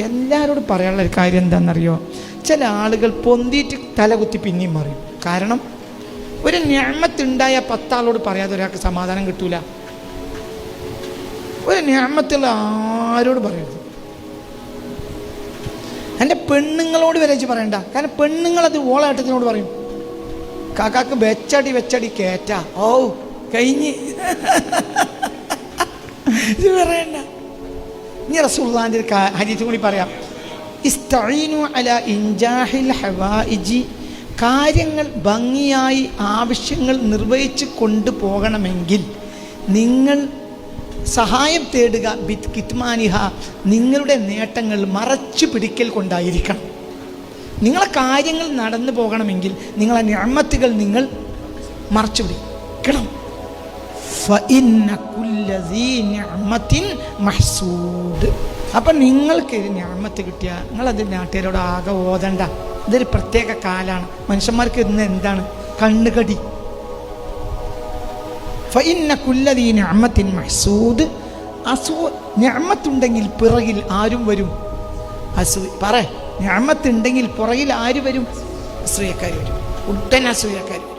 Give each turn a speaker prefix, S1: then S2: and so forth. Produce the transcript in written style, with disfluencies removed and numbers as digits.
S1: എല്ലാവരോടും പറയാനുള്ള ഒരു കാര്യം എന്താണെന്നറിയോ? ചില ആളുകൾ പൊന്തിയിട്ട് തലകുത്തി പിന്നെയും പറയും. കാരണം ഒരു നിഅമത്തുണ്ടായ 10 ആളോട് പറയാതെ ഒരാൾക്ക് സമാധാനം കിട്ടൂല. ഒരു നിഅമത്തുള്ള ആരോട് പറയരുത്. എൻ്റെ പെണ്ണുങ്ങളോട് വരെ പറയണ്ട. കാരണം പെണ്ണുങ്ങളത് ഓളേട്ടത്തിനോട് പറയും. കാക്കാക്ക് വെച്ചടി കേറ്റാ, ഓ കഴിഞ്ഞ് ഇത് പറയണ്ട. ഇനി റസൂലുള്ളാഹിന്റെ ഹദീസ് കൂടി പറയാം. ഇസ്തഈനു അലാ ഇൻജാഹിൽ ഹവായിജി, കാര്യങ്ങൾ ഭംഗിയായി ആവശ്യങ്ങൾ നിർവഹിച്ച് കൊണ്ടുപോകണമെങ്കിൽ നിങ്ങൾ സഹായം തേടുക ബിത് കിത്മാനിഹ, നിങ്ങളുടെ നേട്ടങ്ങൾ മറച്ചു പിടിക്കൽ കൊണ്ടായിരിക്കണം. നിങ്ങളെ കാര്യങ്ങൾ നടന്നു പോകണമെങ്കിൽ നിങ്ങളെ നിഅമത്തുകൾ നിങ്ങൾ മറച്ചു പിടിക്കണം. ഫഇന്ന കുല്ല ദീ നിഅമത്തിൻ മഹ്സൂദ്. അപ്പം നിങ്ങൾക്ക് നിഅമത്ത് കിട്ടിയാൽ നിങ്ങളത് നാട്ടുകാരോട് ആകെ ഓതണ്ട. ഇതൊരു പ്രത്യേക കാലാണ്. മനുഷ്യന്മാർക്ക് ഇന്ന് എന്താണ് കണ്ണുകടി. ഫഇന്ന കുല്ല ദീ നിഅമത്തിൻ മഹ്സൂദ്. നിഅമത്തുണ്ടെങ്കിൽ പിറകിൽ ആരും വരും. നിഅമത്തുണ്ടെങ്കിൽ പുറകിൽ ആര് വരും? അസൂയക്കാർ വരും. ഉടൻ അസൂയക്കാർ വരും.